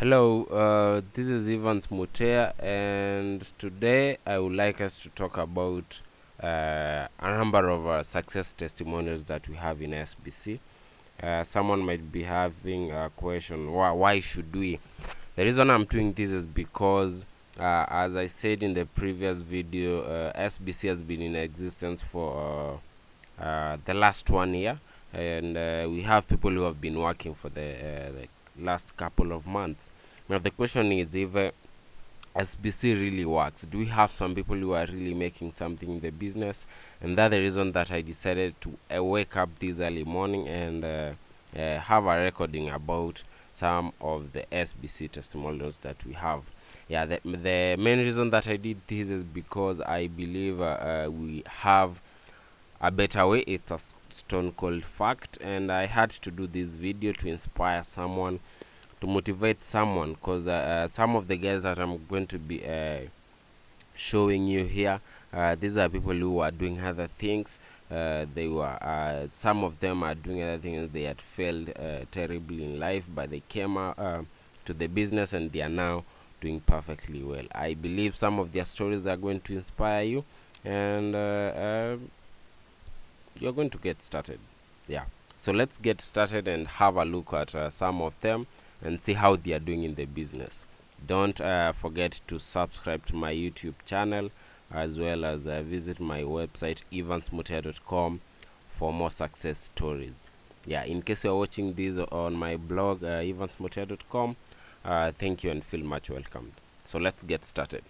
Hello, this is Evans Mutea, and today I would like us to talk about a number of success testimonials that we have in SBC. Someone might be having a question, why should we? The reason I'm doing this is because, as I said in the previous video, SBC has been in existence for the last 1 year, and we have people who have been working for the last couple of months. Now the question is if SBC really works. Do we have some people who are really making something in the business? And that's the reason that I decided to wake up this early morning and have a recording about some of the SBC testimonials that we have. Yeah, the main reason that I did this is because I believe we have a better way. It's a stone cold fact, and I had to do this video to inspire someone, to motivate someone, because some of the guys that I'm going to be showing you here, these are people who are doing other things. They were some of them are doing other things. They had failed terribly in life, but they came out to the business and they are now doing perfectly well. I believe some of their stories are going to inspire you, and you're going to get started. Yeah, so let's get started and have a look at some of them and see how they are doing in the business. Don't forget to subscribe to my YouTube channel, as well as visit my website evansmutea.com for more success stories. Yeah, in case you're watching this on my blog evansmutea.com, thank you and feel much welcomed. So let's get started.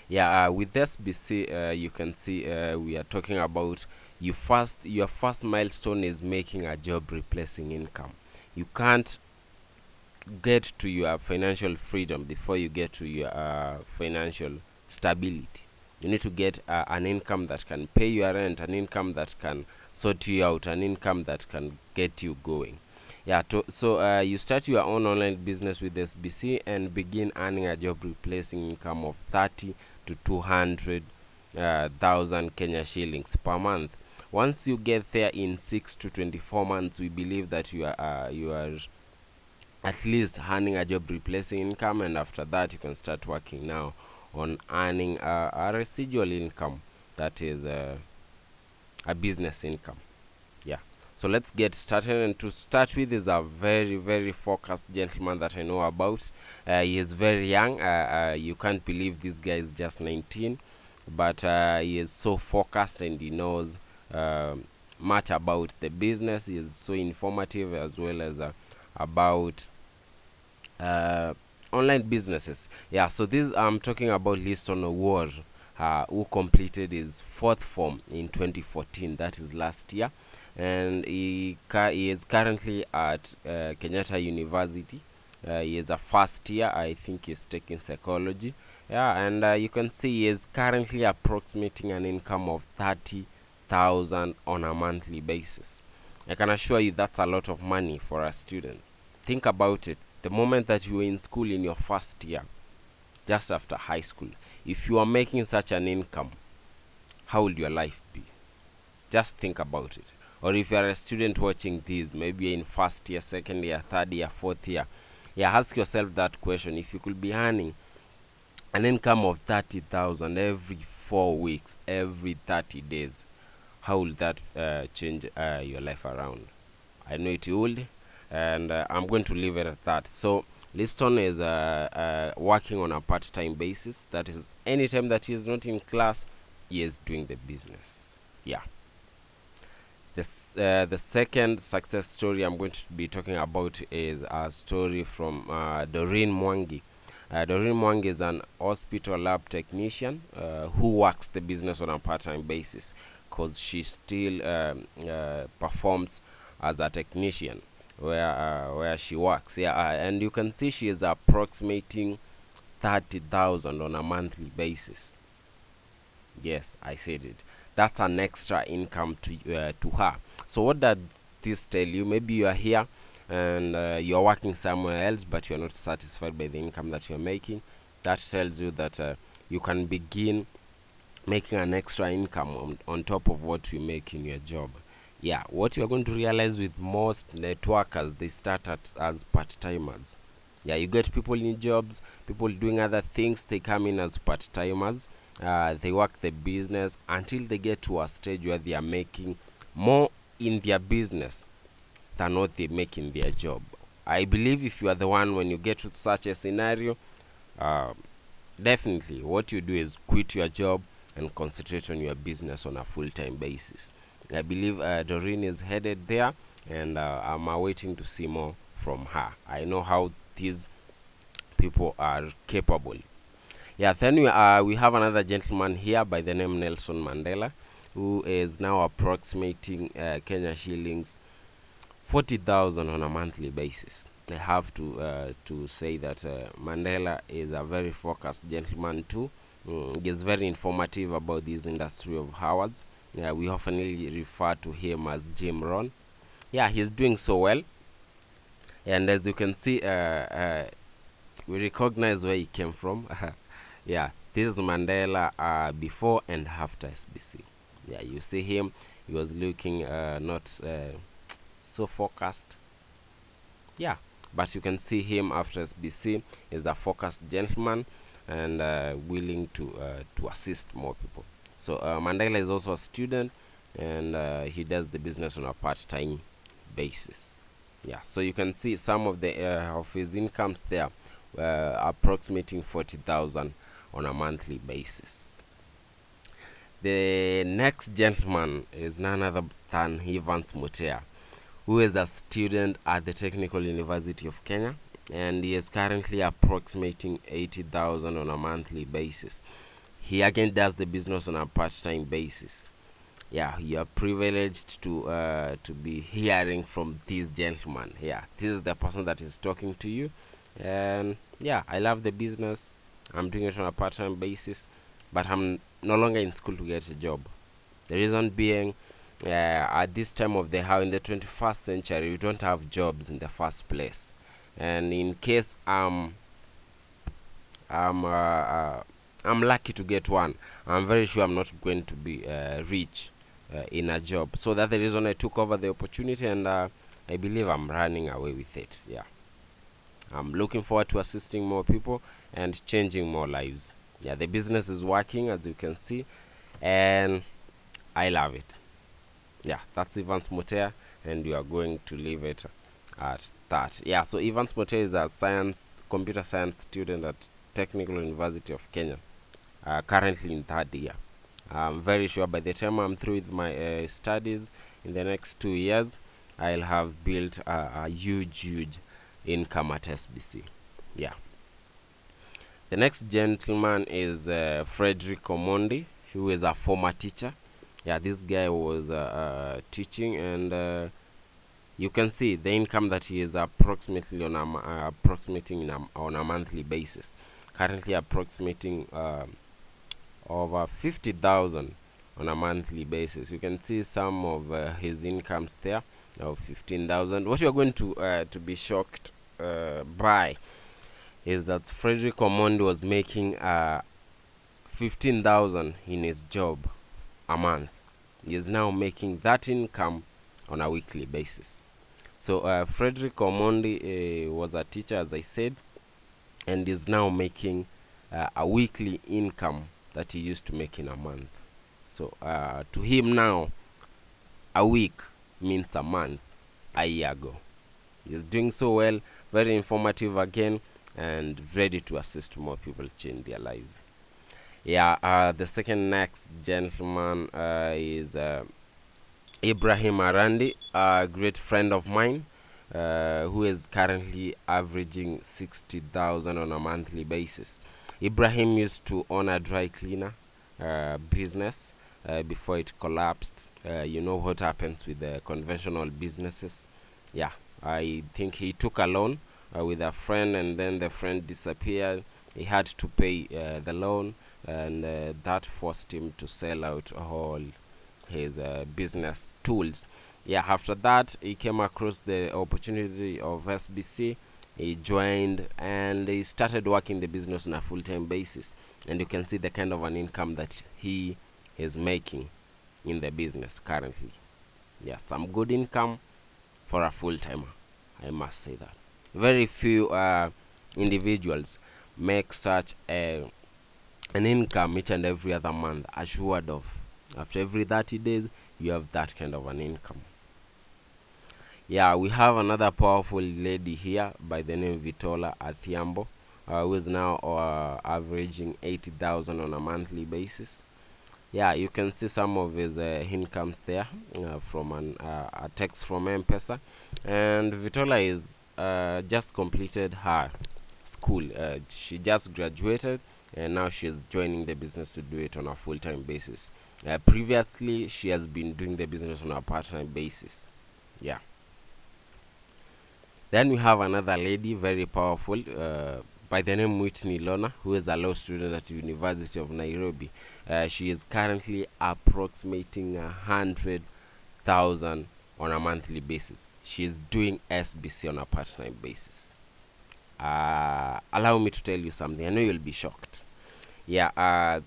Yeah, with SBC, you can see we are talking about your first milestone is making a job replacing income. You can't get to your financial freedom before you get to your financial stability. You need to get an income that can pay your rent, an income that can sort you out, an income that can get you going. Yeah, so you start your own online business with SBC and begin earning a job replacing income of 30 to 200 thousand Kenya shillings per month. Once you get there in 6 to 24 months, we believe that you are at least earning a job replacing income, and after that you can start working now on earning a residual income, that is a business income. Yeah, so let's get started. And to start with is a very focused gentleman that I know about. He is very young. You can't believe this guy is just 19, but he is so focused and he knows much about the business. He is so informative, as well as about online businesses. Yeah, so this I'm talking about Liston Award, who completed his fourth form in 2014, that is last year, and he is currently at Kenyatta University. He is a first year. I think he's taking psychology. Yeah, and you can see he is currently approximating an income of 30,000 on a monthly basis. I can assure you that's a lot of money for a student. Think about it. The moment that you were in school in your first year, just after high school, if you are making such an income, how would your life be? Just think about it. Or if you are a student watching this, maybe in first year, second year, third year, fourth year, yeah, ask yourself that question. If you could be earning an income of 30,000 every 4 weeks, every 30 days, how will that change your life around? I know it would, and I'm going to leave it at that. So Liston is working on a part-time basis. That is, anytime that he is not in class, he is doing the business. Yeah. The second success story I'm going to be talking about is a story from Doreen Mwangi. Doreen Mwangi is an hospital lab technician who works the business on a part-time basis, because she still performs as a technician where she works. Yeah, and you can see she is approximating 30,000 on a monthly basis. Yes, I said it. That's an extra income to her. So what does this tell you? Maybe you are here and you're working somewhere else, but you're not satisfied by the income that you're making. That tells you that you can begin making an extra income on top of what you make in your job. Yeah, what you're going to realize with most networkers, they start as part-timers. Yeah, you get people in jobs, people doing other things. They come in as part-timers. They work the business until they get to a stage where they are making more in their business than what they make in their job. I believe if you are the one, when you get to such a scenario, uh, definitely what you do is quit your job and concentrate on your business on a full-time basis. I believe Doreen is headed there, and I'm awaiting to see more from her. I know how these people are capable. Yeah, then we have another gentleman here by the name Nelson Mandela, who is now approximating Kenya shillings 40,000 on a monthly basis. I have to say that Mandela is a very focused gentleman too. He is very informative about this industry of Howards. We often refer to him as Jim Rohn. Yeah, he's doing so well, and as you can see, we recognize where he came from. Yeah, this is Mandela before and after SBC. Yeah, you see him. He was looking not so focused. Yeah, but you can see him after SBC is a focused gentleman and willing to assist more people. So Mandela is also a student, and he does the business on a part-time basis. Yeah, so you can see some of the of his incomes there, approximating 40,000 on a monthly basis. The next gentleman is none other than Evans Mutea, who is a student at the Technical University of Kenya, and he is currently approximating 80,000 on a monthly basis. He again does the business on a part-time basis. Yeah, you are privileged to be hearing from this gentleman. Yeah, this is the person that is talking to you, and yeah, I love the business. I'm doing it on a part-time basis, but I'm no longer in school to get a job. The reason being, at this time of the how in the 21st century, we don't have jobs in the first place, and in case I'm lucky to get one, I'm very sure I'm not going to be rich in a job. So that's the reason I took over the opportunity, and I believe I'm running away with it. Yeah, I'm looking forward to assisting more people and changing more lives. Yeah, the business is working, as you can see, and I love it. Yeah, that's Evans Motea, and you are going to leave it at that. Yeah, so Evans Motea is a computer science student at Technical University of Kenya, currently in third year. I'm very sure by the time I'm through with my studies in the next 2 years, I'll have built a huge income at SBC. Yeah. The next gentleman is Frederick Omondi, who is a former teacher. Yeah, this guy was teaching, and you can see the income that he is approximately approximating on a monthly basis. Currently approximating over 50,000 on a monthly basis. You can see some of his incomes there of 15,000. What you are going to be shocked by is that Frederick Omondi was making 15,000 in his job a month. He is now making that income on a weekly basis. So Frederick Omondi was a teacher, as I said, and is now making a weekly income that he used to make in a month. So to him now, a week means a month a year ago. He's doing so well, very informative again, and ready to assist more people change their lives. Yeah, the second next gentleman is Ibrahim Arandi, a great friend of mine, who is currently averaging 60,000 on a monthly basis. Ibrahim used to own a dry cleaner business before it collapsed. You know what happens with the conventional businesses. Yeah, I think he took a loan with a friend, and then the friend disappeared. He had to pay the loan, and that forced him to sell out all his business tools. Yeah, after that he came across the opportunity of SBC. He joined and he started working the business on a full-time basis, and you can see the kind of an income that he is making in the business currently. Yeah, some good income for a full-timer, I must say that. Very few individuals make such an income each and every other month, assured of after every 30 days you have that kind of an income. Yeah, we have another powerful lady here by the name Vitola Athiambo, who is now averaging 80,000 on a monthly basis. Yeah, you can see some of his incomes there from a text from M-Pesa. And Vitola is just completed her school. She just graduated, and now she's joining the business to do it on a full-time basis. Previously, she has been doing the business on a part-time basis. Yeah. Then we have another lady, very powerful, by the name Whitney Lona, who is a law student at the University of Nairobi. She is currently approximating 100,000 on a monthly basis. She is doing SBC on a part-time basis. Allow me to tell you something. I know you'll be shocked. Yeah,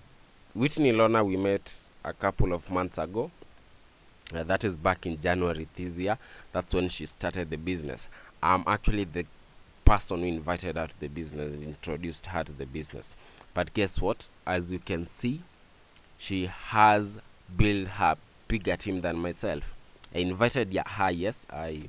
Whitney Lona we met a couple of months ago. That is back in January this year. That's when she started the business. I'm actually the person who invited her to the business and introduced her to the business. But guess what? As you can see, she has built her bigger team than myself. I invited her, yes. I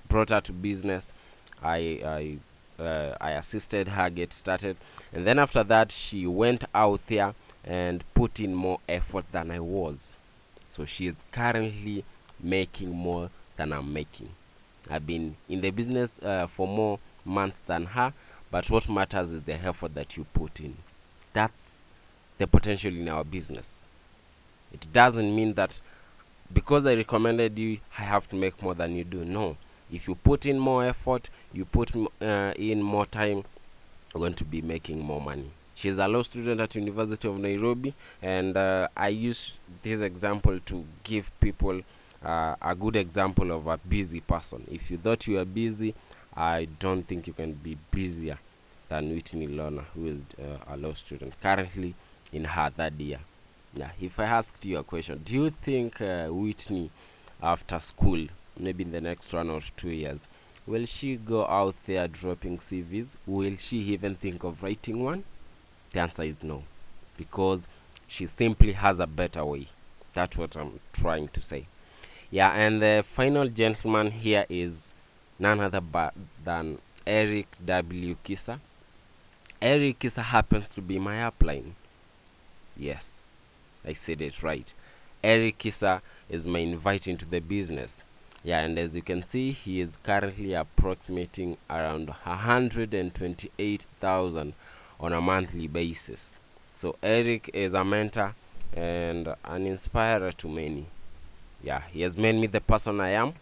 brought her to business. I assisted her get started, and then after that she went out there and put in more effort than I was. So she is currently making more than I'm making. I've been in the business for more months than her, but what matters is the effort that you put in. That's the potential in our business. It doesn't mean that because I recommended you, I have to make more than you do. No. If you put in more effort, you put in more time, you're going to be making more money. She's a law student at University of Nairobi, and I use this example to give people a good example of a busy person. If you thought you were busy, I don't think you can be busier than Whitney Lona, who is a law student currently in her third year. Yeah, if I asked you a question, do you think Whitney, after school, maybe in the next 1 or 2 years, will she go out there dropping CVs? Will she even think of writing one? The answer is no, because she simply has a better way. That's what I'm trying to say. Yeah, and the final gentleman here is none other than Eric W. Kisa. Eric Kisa happens to be my upline. Yes, I said it right. Eric Kisa is my invite into the business. Yeah, and as you can see, he is currently approximating around 128,000 on a monthly basis. So Eric is a mentor and an inspirer to many. Yeah, he has made me the person I am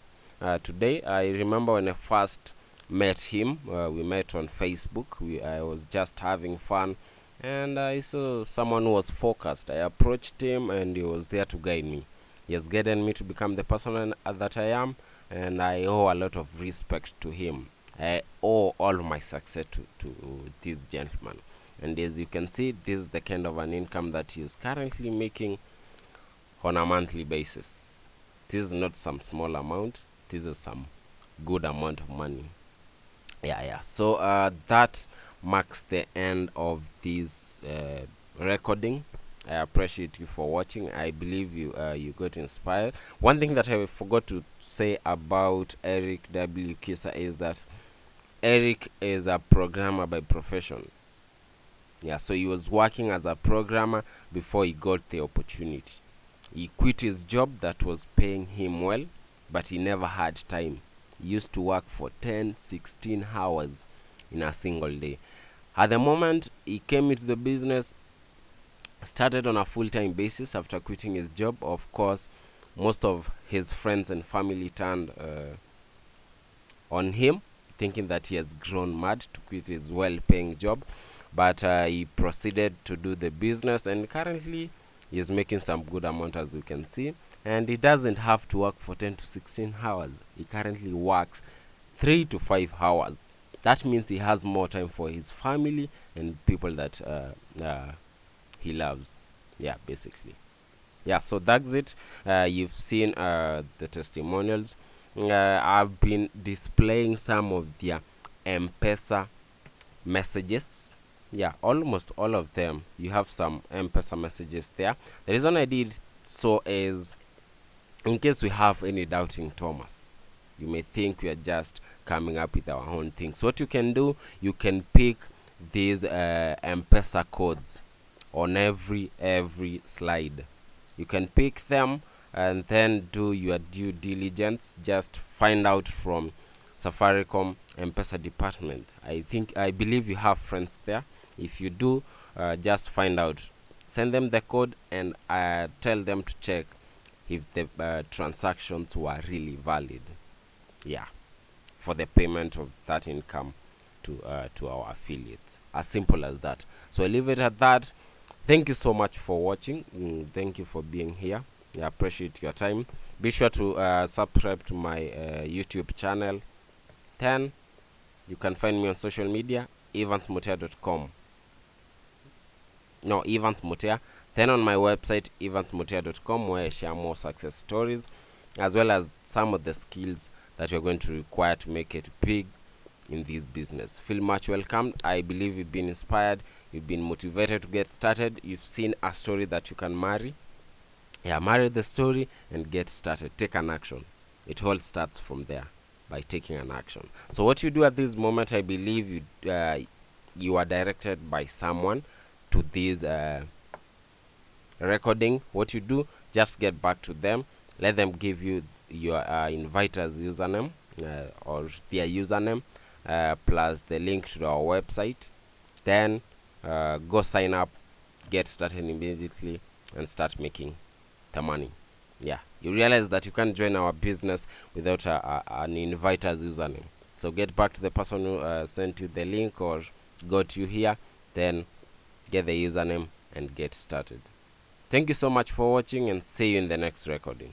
today. I remember when I first met him, we met on Facebook. I was just having fun, and I saw someone who was focused. I approached him, and he was there to guide me. He has guided me to become the person that I am, and I owe a lot of respect to him. I owe all my success to this gentleman. And as you can see, this is the kind of an income that he is currently making on a monthly basis. This is not some small amount. This is some good amount of money. Yeah. So that marks the end of this recording. I appreciate you for watching. I believe you got inspired. One thing that I forgot to say about Eric W. Kisa is that Eric is a programmer by profession. Yeah, so he was working as a programmer before he got the opportunity. He quit his job that was paying him well, but he never had time. He used to work for 10, 16 hours in a single day. At the moment he came into the business, started on a full-time basis after quitting his job. Of course, most of his friends and family turned on him, thinking that he has grown mad to quit his well-paying job, but he proceeded to do the business, and currently he is making some good amount, as you can see. And he doesn't have to work for 10 to 16 hours. He currently works 3 to 5 hours. That means he has more time for his family and people that he loves. Yeah, basically. Yeah, so that's it. You've seen the testimonials. I've been displaying some of their M-Pesa messages. Yeah, almost all of them, you have some M-Pesa messages there. The reason I did so is in case we have any doubting Thomas. You may think we are just coming up with our own things. What you can do, you can pick these M-Pesa codes on every slide. You can pick them and then do your due diligence. Just find out from Safaricom M-Pesa department. I believe you have friends there. If you do, just find out, send them the code, and tell them to check if the transactions were really valid, yeah, for the payment of that income to our affiliates. As simple as that. So I leave it at that. Thank you so much for watching. Thank you for being here. I appreciate your time. Be sure to subscribe to my YouTube channel. Then you can find me on social media, evansmutea.com. No, Evans Mutea. Then on my website, evansmutea.com, where I share more success stories, as well as some of the skills that you're going to require to make it big in this business. Feel much welcomed. I believe you've been inspired, you've been motivated to get started, you've seen a story that you can marry. Yeah, marry the story and get started. Take an action. It all starts from there, by taking an action. So what you do at this moment, I believe you are directed by someone to this recording. What you do, just get back to them, let them give you your inviter's username or their username plus the link to our website. Then go sign up, get started immediately, and start making the money. Yeah, you realize that you can't join our business without an inviter's username. So get back to the person who sent you the link or got you here, then get the username and get started. Thank you so much for watching, and see you in the next recording.